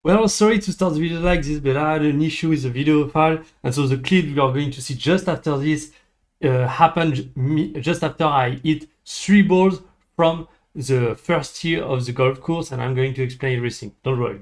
Well, sorry to start the video like this, but I had an issue with the video file, and so the clip we are going to see just after this happened just after I hit 3 balls from the first tee of the golf course, and I'm going to explain everything. Don't worry.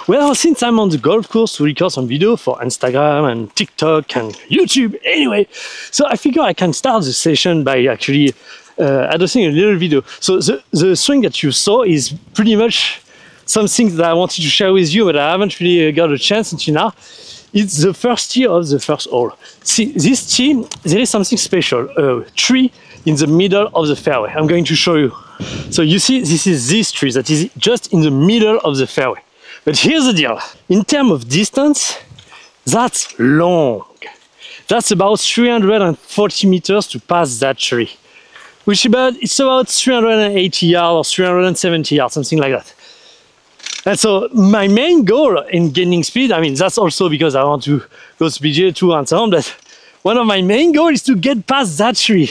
Well, since I'm on the golf course to record some video for Instagram and TikTok and YouTube anyway, so I figure I can start the session by actually addressing a little video. So the swing that you saw is pretty much something that I wanted to share with you, but I haven't really got a chance until now. It's the first tee of the first hole. See, this tee, there is something special, a tree in the middle of the fairway. I'm going to show you. So you see, this tree that is just in the middle of the fairway. But here's the deal. In terms of distance, that's long. That's about 340 meters to pass that tree, which it's about 380 yards or 370 yards, something like that. And so my main goal in gaining speed, I mean, that's also because I want to go to PGA Tour and so on, but one of my main goals is to get past that tree.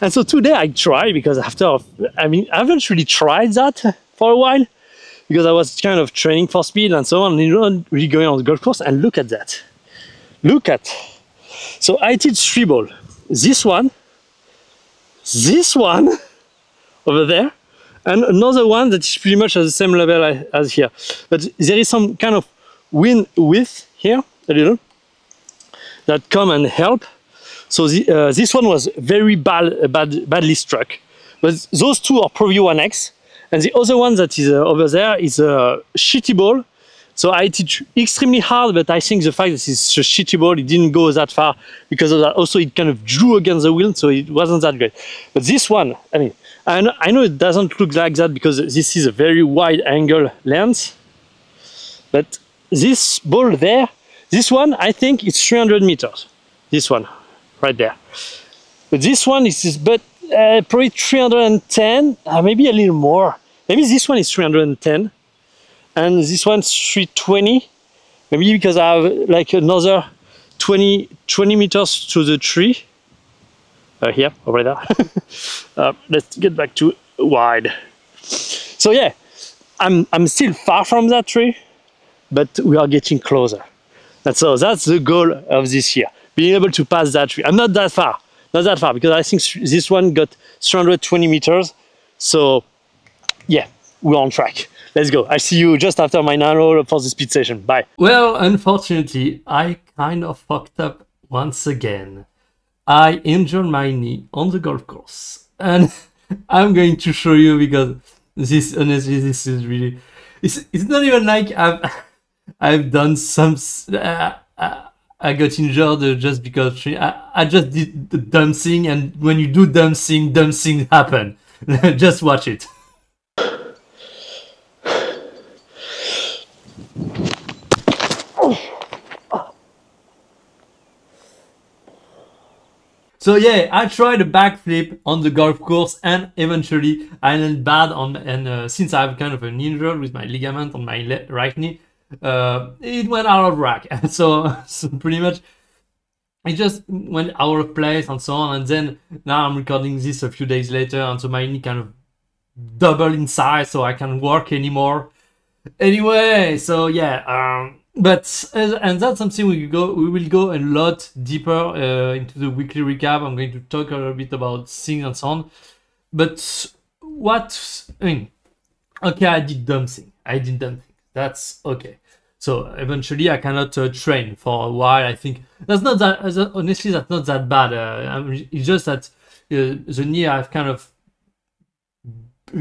And so today I try, because I haven't really tried that for a while, because I was kind of training for speed and so on, and not really going on the golf course. And look at that. So I did 3 balls. This one over there, and another one that is pretty much at the same level as here. But there is some kind of wind width here, a little, that come and help. So this one was very badly struck. But those two are probably 1x. And the other one that is over there is a shitty ball. So I hit it extremely hard, but I think the fact that it's a shitty ball, it didn't go that far because of that. Also, it kind of drew against the wind, so it wasn't that great. But this one, I know it doesn't look like that because this is a very wide angle lens. But this ball there, this one, I think it's 300 meters. This one, right there. But this one is probably 310, maybe a little more. Maybe this one is 310. And this one's 320, maybe because I have like another 20 meters to the tree. Here, over there. Let's get back to wide. So yeah, I'm still far from that tree, but we are getting closer. And so that's the goal of this year, being able to pass that tree. I'm not that far, because I think this one got 320 meters. So yeah, we're on track. Let's go. I'll see you just after my 9-hole for the speed session. Bye. Well, unfortunately, I kind of fucked up once again. I injured my knee on the golf course. And I'm going to show you, because this, honestly, this is really... It's not even like I've done some... I got injured just because I just did the dumb thing, and when you do dumb things happen. Just watch it. So yeah, I tried a backflip on the golf course, and eventually I landed bad on, and since I have kind of an injury with my ligament on my right knee, it went out of whack. So pretty much it just went out of place and so on. And then now I'm recording this a few days later, and so my knee kind of doubled in size, so I can't work anymore. Anyway, so yeah, and that's something we will go a lot deeper into the weekly recap. I'm going to talk a little bit about things and so on. But okay, I did dumb thing. That's okay. So eventually I cannot train for a while. I think that's not that, honestly, that's not that bad. It's just that the knee I've kind of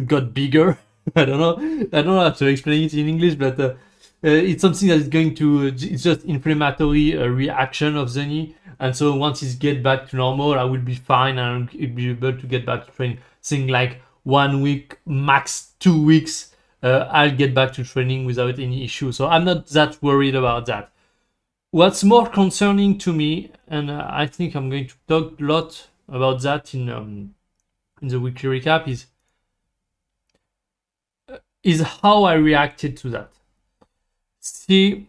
got bigger. I don't know how to explain it in English, but it's something that is going to, it's just inflammatory reaction of the knee. And so once it gets back to normal, I will be fine, and I'll be able to get back to training. Think like 1 week, max 2 weeks, I'll get back to training without any issue. So I'm not that worried about that. What's more concerning to me, and I think I'm going to talk a lot about that in the weekly recap, is how I reacted to that. See,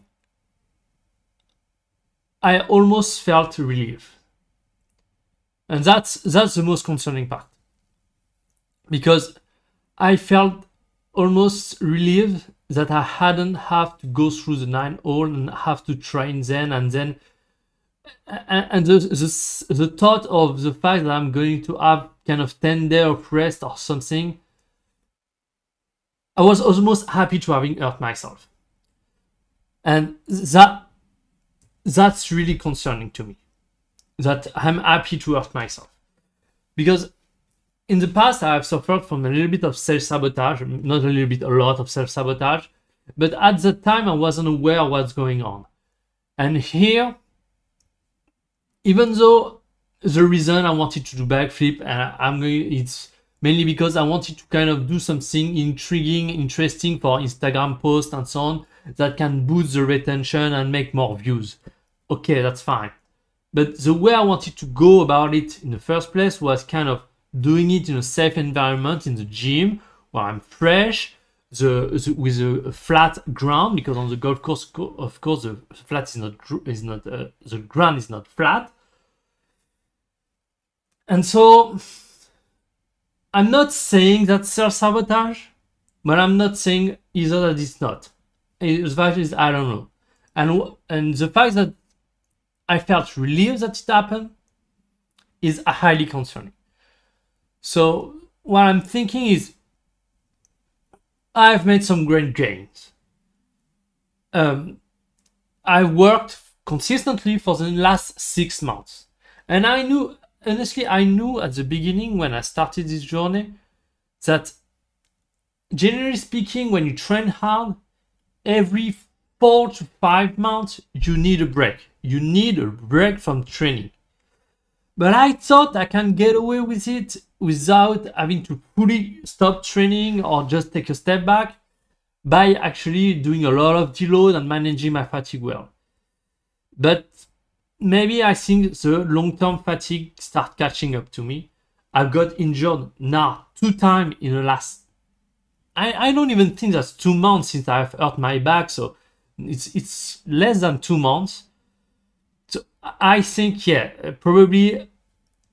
I almost felt relief, and that's the most concerning part, because I felt almost relieved that I hadn't have to go through the 9 hole and have to train then and then. And the thought of the fact that I'm going to have kind of 10 days of rest or something, I was almost happy to having hurt myself. And that's really concerning to me, that I'm happy to hurt myself. Because in the past, I have suffered from a little bit of self-sabotage, not a little bit, a lot of self-sabotage, but at the time I wasn't aware of what's going on. And here, even though the reason I wanted to do backflip, it's mainly because I wanted to kind of do something intriguing, interesting for Instagram posts and so on, that can boost the retention and make more views. Okay, that's fine. But the way I wanted to go about it in the first place was kind of doing it in a safe environment in the gym where I'm fresh, with a flat ground, because on the golf course, of course, the ground is not flat. And so I'm not saying that's self-sabotage, but I'm not saying either that it's not. The fact is, I don't know. And the fact that I felt relieved that it happened is highly concerning. So what I'm thinking is, I've made some great gains. I worked consistently for the last 6 months. And I knew, honestly, at the beginning when I started this journey that, generally speaking, when you train hard, every 4 to 5 months, you need a break. You need a break from training. But I thought I can get away with it without having to fully stop training or just take a step back, by actually doing a lot of deload and managing my fatigue well. But maybe I think the long-term fatigue start catching up to me. I've got injured now 2 times in the last, I don't even think that's 2 months since I've hurt my back, so it's less than 2 months. So I think, yeah, probably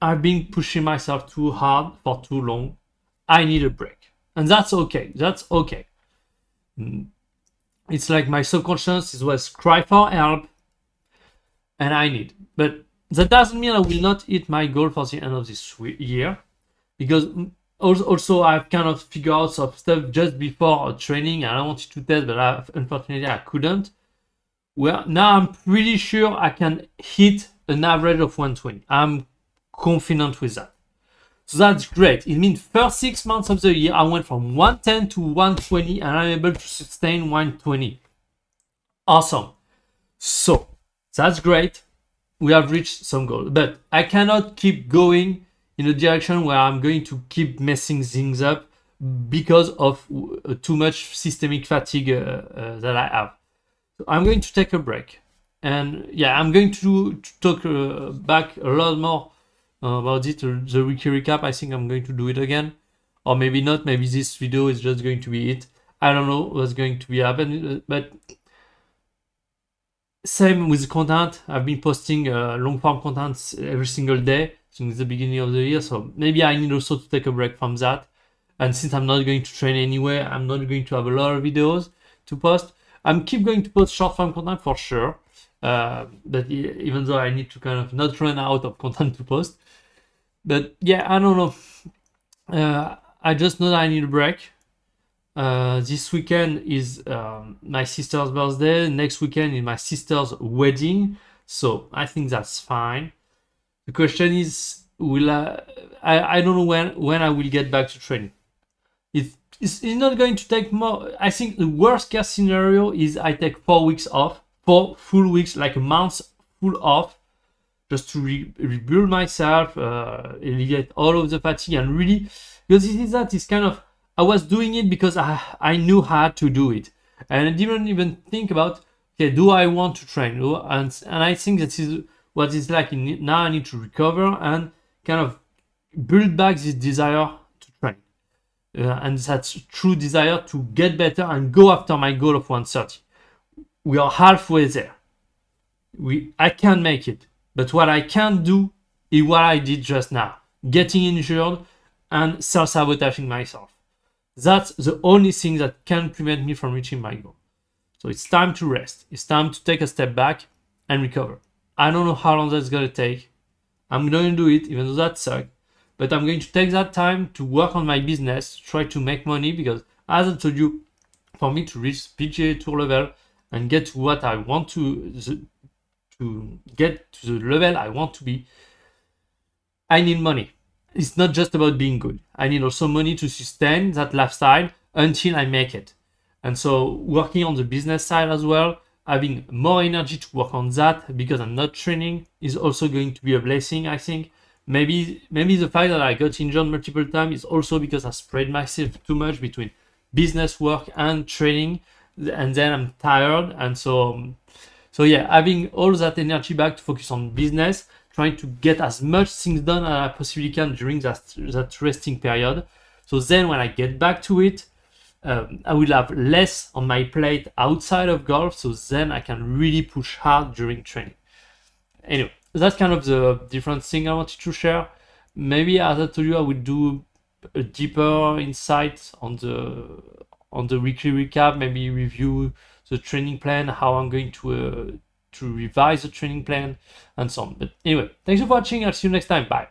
I've been pushing myself too hard for too long. I need a break. And that's okay. That's okay. It's like my subconscious was cry for help, and I need. But that doesn't mean I will not hit my goal for the end of this year, because also I've kind of figured out some stuff just before training, and I wanted to test, but unfortunately I couldn't. Well, now I'm pretty sure I can hit an average of 120. I'm confident with that. So that's great. It means first 6 months of the year, I went from 110 to 120, and I'm able to sustain 120. Awesome. So that's great. We have reached some goal, but I cannot keep going in a direction where I'm going to keep messing things up because of too much systemic fatigue that I have. So I'm going to take a break, and yeah, I'm going to talk back a lot more about it. The wiki recap, I think I'm going to do it again, or maybe not. Maybe this video is just going to be it. I don't know what's going to be happening, but same with the content. I've been posting long form content every single day since the beginning of the year, so maybe I need also to take a break from that. And since I'm not going to train anyway, I'm not going to have a lot of videos to post. I'm keep going to post short form content for sure, but even though I need to kind of not run out of content to post. But yeah, I don't know. I just know that I need a break. This weekend is my sister's birthday. Next weekend is my sister's wedding. So I think that's fine. The question is, will I don't know when I will get back to training. It's not going to take more. I think the worst case scenario is I take 4 weeks off, 4 full weeks, like a month full off, just to rebuild myself, alleviate all of the fatigue, and really, because it's kind of, I was doing it because I knew how to do it, and I didn't even think about, okay, do I want to train? And I think that is what it's like. Now I need to recover and kind of build back this desire to train, and that true desire to get better and go after my goal of 130. We are halfway there. I can make it, but what I can't do is what I did just now, getting injured and self-sabotaging myself. That's the only thing that can prevent me from reaching my goal. So it's time to rest. It's time to take a step back and recover. I don't know how long that's gonna take. I'm going to do it, even though that sucks. But I'm going to take that time to work on my business, try to make money, because as I told you, for me to reach PGA Tour level and get to what I want to get to the level I want to be, I need money. It's not just about being good. I need also money to sustain that lifestyle until I make it. And so working on the business side as well, having more energy to work on that because I'm not training is also going to be a blessing, I think. Maybe the fact that I got injured multiple times is also because I spread myself too much between business work and training, and then I'm tired. And so yeah, having all that energy back to focus on business, trying to get as much things done as I possibly can during that resting period. So then when I get back to it, I will have less on my plate outside of golf, so then I can really push hard during training. Anyway, that's kind of the different thing I wanted to share. Maybe as I told you, I will do a deeper insight on the weekly recap, maybe review the training plan, how I'm going to revise the training plan, and so on. But anyway, thanks for watching. I'll see you next time. Bye.